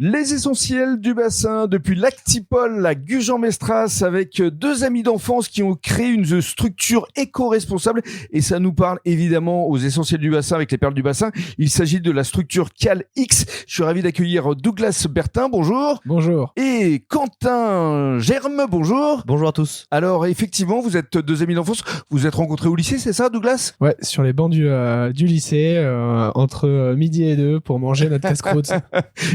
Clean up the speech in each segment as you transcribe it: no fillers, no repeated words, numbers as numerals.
Les essentiels du bassin, depuis l'Actipol à Gujan-Mestras, avec deux amis d'enfance qui ont créé une structure éco-responsable. Et ça nous parle évidemment aux essentiels du bassin avec les perles du bassin. Il s'agit de la structure CalX. Je suis ravi d'accueillir Douglas Bertin, bonjour. Bonjour. Et Quentin Germe, bonjour. Bonjour à tous. Alors effectivement, vous êtes deux amis d'enfance. Vous vous êtes rencontrés au lycée, c'est ça Douglas? Ouais, sur les bancs du lycée, entre midi et 2 pour manger notre casse-croûte.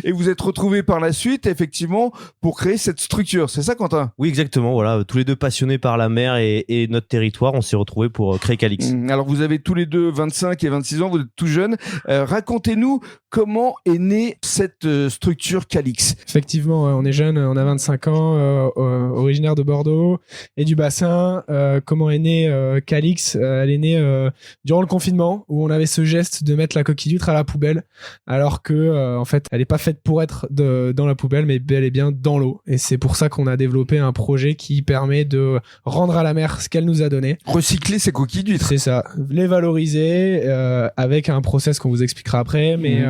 Et vous êtes retrouvés par la suite, effectivement, pour créer cette structure. C'est ça, Quentin? Oui, exactement. Voilà, tous les deux passionnés par la mer et notre territoire, on s'est retrouvés pour créer Calix. Alors, vous avez tous les deux 25 et 26 ans, vous êtes tout jeunes. Racontez-nous comment est née cette structure Calix. Effectivement, on est jeunes, on a 25 ans, originaire de Bordeaux et du bassin. Comment est née Calix? Elle est née durant le confinement, où on avait ce geste de mettre la coquille d'huître à la poubelle, alors que en fait, elle n'est pas faite pour être dans la poubelle, mais bel et bien dans l'eau. Et c'est pour ça qu'on a développé un projet qui permet de rendre à la mer ce qu'elle nous a donné. Recycler ces coquilles d'huître. C'est ça. Les valoriser avec un process qu'on vous expliquera après, mais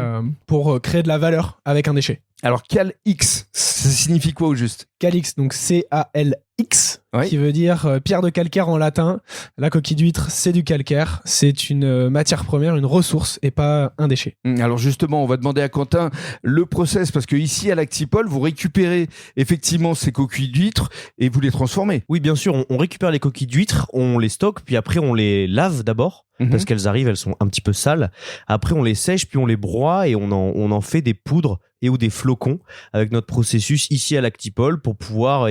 pour créer de la valeur avec un déchet. Alors, CalX, ça signifie quoi au juste? Calix, donc C-A-L-X, oui. Qui veut dire pierre de calcaire en latin. La coquille d'huître, c'est du calcaire. C'est une matière première, une ressource et pas un déchet. Alors justement, on va demander à Quentin le process, parce que ici à l'Actipol, vous récupérez effectivement ces coquilles d'huîtres et vous les transformez. Oui, bien sûr, on récupère les coquilles d'huîtres, on les stocke, puis après on les lave d'abord. Parce qu'elles arrivent, elles sont un petit peu sales. Après, on les sèche, puis on les broie et on en fait des poudres et ou des flocons avec notre processus ici à l'Actipol pour pouvoir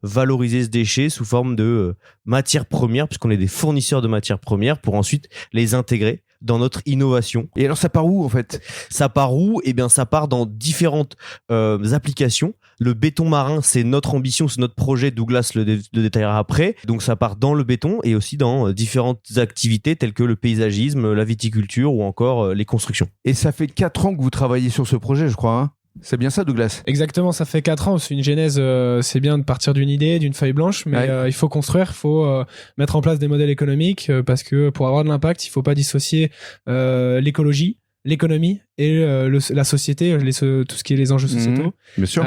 valoriser ce déchet sous forme de matières premières, puisqu'on est des fournisseurs de matières premières, pour ensuite les intégrer dans notre innovation. Et alors ça part où en fait? Ça part où? Ça part dans différentes applications. Le béton marin, c'est notre ambition, c'est notre projet. Douglas le détaillera après. Donc ça part dans le béton et aussi dans différentes activités telles que le paysagisme, la viticulture ou encore les constructions. Et ça fait 4 ans que vous travaillez sur ce projet, je crois, hein? C'est bien ça, Douglas? Exactement, ça fait 4 ans. C'est une genèse, c'est bien de partir d'une idée, d'une feuille blanche, mais il faut construire, il faut mettre en place des modèles économiques, parce que pour avoir de l'impact, il ne faut pas dissocier l'écologie, l'économie et la société, tout ce qui est les enjeux sociétaux. Bien sûr.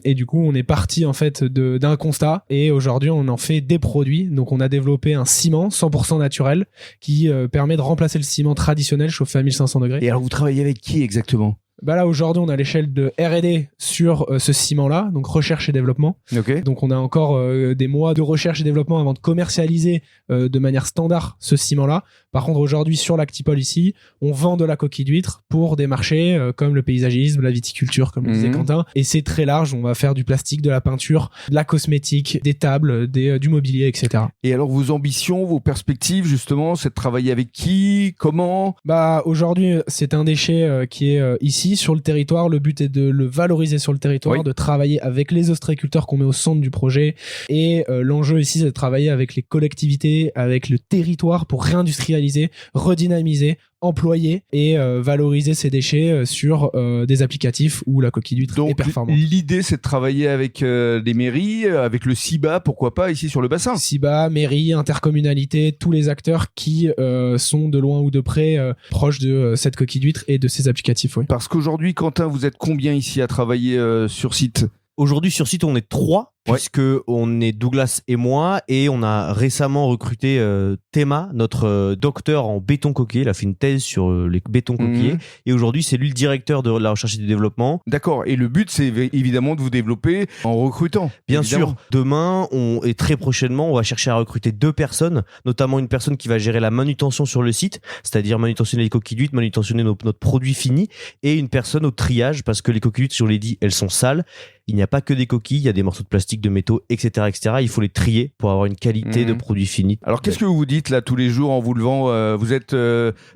Et du coup, on est parti en fait d'un constat, et aujourd'hui, on en fait des produits. Donc, on a développé un ciment 100% naturel qui permet de remplacer le ciment traditionnel chauffé à 1500 degrés. Et alors, vous travaillez avec qui exactement? Là, aujourd'hui, on a l'échelle de R&D sur ce ciment-là, donc recherche et développement. Okay. Donc, on a encore des mois de recherche et développement avant de commercialiser de manière standard ce ciment-là. Par contre, aujourd'hui, sur l'Actipol ici, on vend de la coquille d'huître pour des marchés comme le paysagisme, la viticulture, comme le disait Quentin. Et c'est très large. On va faire du plastique, de la peinture, de la cosmétique, des tables, du mobilier, etc. Et alors, vos ambitions, vos perspectives, justement, c'est de travailler avec qui? Comment? Aujourd'hui, c'est un déchet qui est ici, sur le territoire. Le but est de le valoriser sur le territoire, de travailler avec les ostréiculteurs qu'on met au centre du projet. Et l'enjeu ici, c'est de travailler avec les collectivités, avec le territoire pour réindustrialiser, redynamiser, employer et valoriser ces déchets sur des applicatifs où la coquille d'huître est performante. L'idée, c'est de travailler avec les mairies, avec le CIBA, pourquoi pas, ici sur le bassin. CIBA, mairie, intercommunalité, tous les acteurs qui sont de loin ou de près proches de cette coquille d'huître et de ces applicatifs. Oui. Parce qu'aujourd'hui, Quentin, vous êtes combien ici à travailler sur site? Aujourd'hui, sur site, on est 3. Puisque on est Douglas et moi, et on a récemment recruté Théma, notre docteur en béton coquillé. Il a fait une thèse sur les bétons coquillés, et aujourd'hui c'est lui le directeur de la recherche et du développement. D'accord, et le but c'est évidemment de vous développer en recrutant. Bien évidemment. sûr, demain et très prochainement on va chercher à recruter 2 personnes, notamment une personne qui va gérer la manutention sur le site, c'est-à-dire manutentionner les coquilles d'huîtres, manutentionner notre produit fini, et une personne au triage, parce que les coquilles d'huîtres, je vous l'ai dit, elles sont sales. Il n'y a pas que des coquilles, il y a des morceaux de plastique, de métaux, etc., etc. Il faut les trier pour avoir une qualité de produit fini. Alors, qu'est-ce que vous vous dites là tous les jours en vous levant? Vous êtes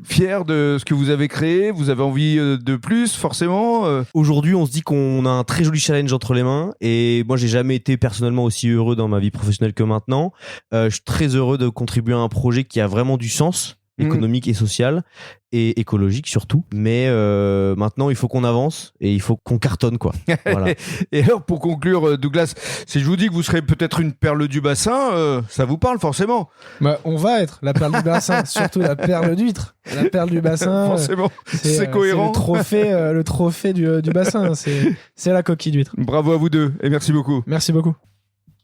fier de ce que vous avez créé? Vous avez envie de plus, forcément? Aujourd'hui, on se dit qu'on a un très joli challenge entre les mains. Et moi, j'ai jamais été personnellement aussi heureux dans ma vie professionnelle que maintenant. Je suis très heureux de contribuer à un projet qui a vraiment du sens. économique et social et écologique surtout. Mais maintenant, il faut qu'on avance et il faut qu'on cartonne, quoi. Voilà. Et alors, pour conclure, Douglas, si je vous dis que vous serez peut-être une perle du bassin, ça vous parle forcément. Bah, on va être la perle du bassin, surtout la perle d'huître. La perle du bassin, Forcément, c'est cohérent. C'est le trophée du bassin, c'est la coquille d'huître. Bravo à vous deux et merci beaucoup. Merci beaucoup.